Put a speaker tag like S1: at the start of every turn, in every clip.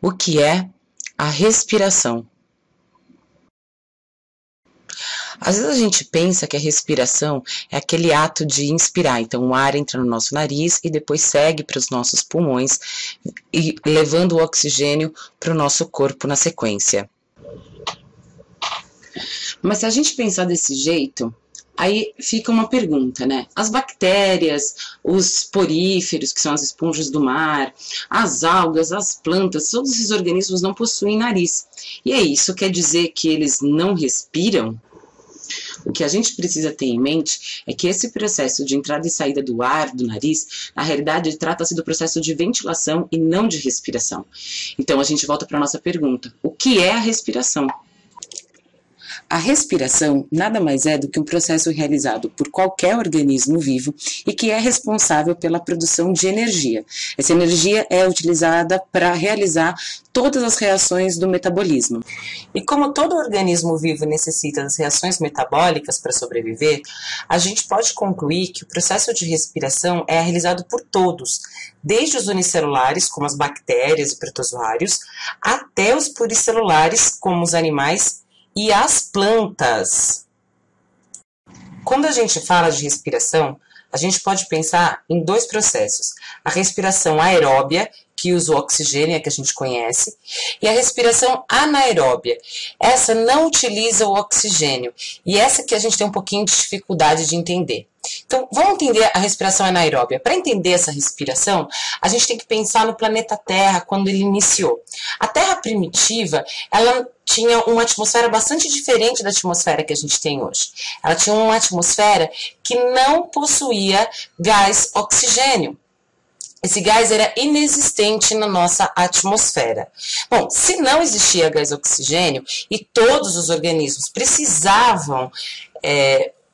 S1: O que é a respiração? Às vezes a gente pensa que a respiração é aquele ato de inspirar, então o ar entra no nosso nariz e depois segue para os nossos pulmões, e levando o oxigênio para o nosso corpo na sequência. Mas se a gente pensar desse jeito, aí fica uma pergunta, né? As bactérias, os poríferos, que são as esponjas do mar, as algas, as plantas, todos esses organismos não possuem nariz. E é isso, quer dizer que eles não respiram? O que a gente precisa ter em mente é que esse processo de entrada e saída do ar do nariz, na realidade, trata-se do processo de ventilação e não de respiração. Então a gente volta para a nossa pergunta: o que é a respiração? A respiração nada mais é do que um processo realizado por qualquer organismo vivo e que é responsável pela produção de energia. Essa energia é utilizada para realizar todas as reações do metabolismo. E como todo organismo vivo necessita das reações metabólicas para sobreviver, a gente pode concluir que o processo de respiração é realizado por todos, desde os unicelulares, como as bactérias e protozoários, até os pluricelulares, como os animais e as plantas. Quando a gente fala de respiração, a gente pode pensar em dois processos: a respiração aeróbia, que usa o oxigênio, que a gente conhece, e a respiração anaeróbia. Essa não utiliza o oxigênio, e essa que a gente tem um pouquinho de dificuldade de entender. Então, vamos entender a respiração anaeróbia. Para entender essa respiração, a gente tem que pensar no planeta Terra quando ele iniciou. A Terra primitiva, ela tinha uma atmosfera bastante diferente da atmosfera que a gente tem hoje. Ela tinha uma atmosfera que não possuía gás oxigênio. Esse gás era inexistente na nossa atmosfera. Bom, se não existia gás oxigênio e todos os organismos precisavam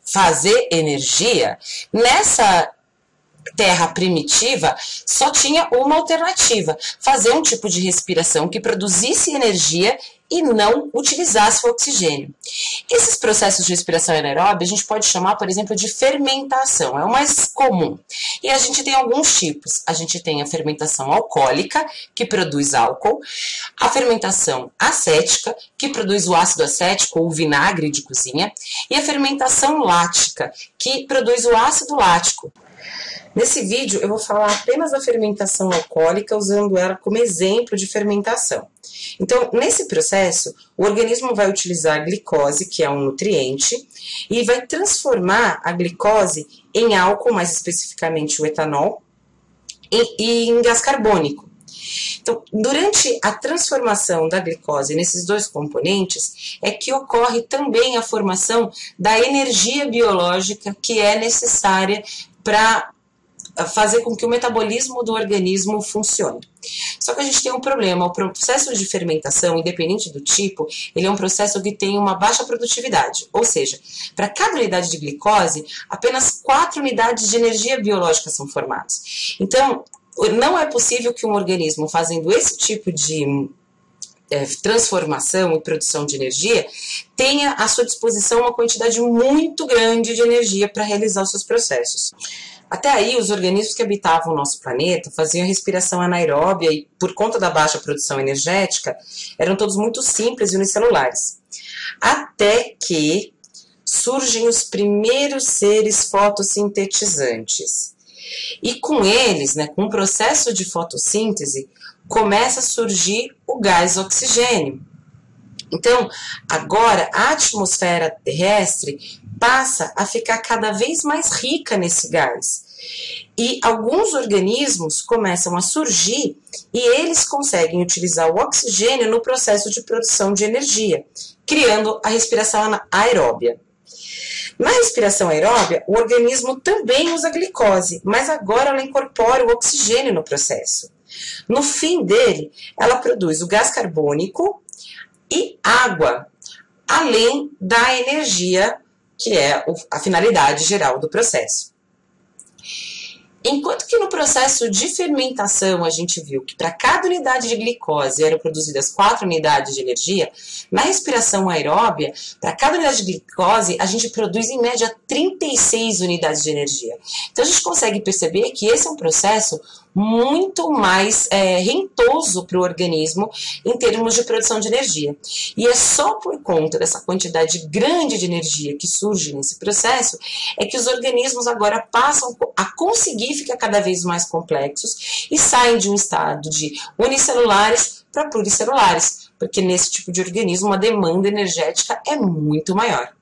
S1: fazer energia, nessa Terra primitiva só tinha uma alternativa: fazer um tipo de respiração que produzisse energia e não utilizasse o oxigênio. Esses processos de respiração anaeróbia a gente pode chamar, por exemplo, de fermentação, é o mais comum. E a gente tem alguns tipos. A gente tem a fermentação alcoólica, que produz álcool, a fermentação acética, que produz o ácido acético ou o vinagre de cozinha, e a fermentação lática, que produz o ácido lático. Nesse vídeo eu vou falar apenas da fermentação alcoólica, usando ela como exemplo de fermentação. Então, nesse processo, o organismo vai utilizar a glicose, que é um nutriente, e vai transformar a glicose em álcool, mais especificamente o etanol, e em gás carbônico. Então, durante a transformação da glicose nesses dois componentes, é que ocorre também a formação da energia biológica que é necessária para fazer com que o metabolismo do organismo funcione. Só que a gente tem um problema: o processo de fermentação, independente do tipo, ele é um processo que tem uma baixa produtividade, ou seja, para cada unidade de glicose, apenas 4 unidades de energia biológica são formadas. Então, não é possível que um organismo fazendo esse tipo de transformação e produção de energia tenha à sua disposição uma quantidade muito grande de energia para realizar os seus processos. Até aí, os organismos que habitavam o nosso planeta faziam respiração anaeróbia e, por conta da baixa produção energética, eram todos muito simples e unicelulares. Até que surgem os primeiros seres fotossintetizantes. E com eles, com o processo de fotossíntese, começa a surgir o gás oxigênio. Então, agora a atmosfera terrestre passa a ficar cada vez mais rica nesse gás. E alguns organismos começam a surgir e eles conseguem utilizar o oxigênio no processo de produção de energia, criando a respiração aeróbia. Na respiração aeróbia, o organismo também usa glicose, mas agora ela incorpora o oxigênio no processo. No fim dele, ela produz o gás carbônico e água, além da energia, que é a finalidade geral do processo. Enquanto que no processo de fermentação a gente viu que para cada unidade de glicose eram produzidas 4 unidades de energia, na respiração aeróbia, para cada unidade de glicose a gente produz em média 36 unidades de energia. Então a gente consegue perceber que esse é um processo
S2: muito mais rentoso para o organismo em termos de produção de energia. E é só por conta dessa quantidade grande de energia que surge nesse processo é que os organismos agora passam a conseguir ficar cada vez mais complexos e saem de um estado de unicelulares para pluricelulares, porque nesse tipo de organismo a demanda energética é muito maior.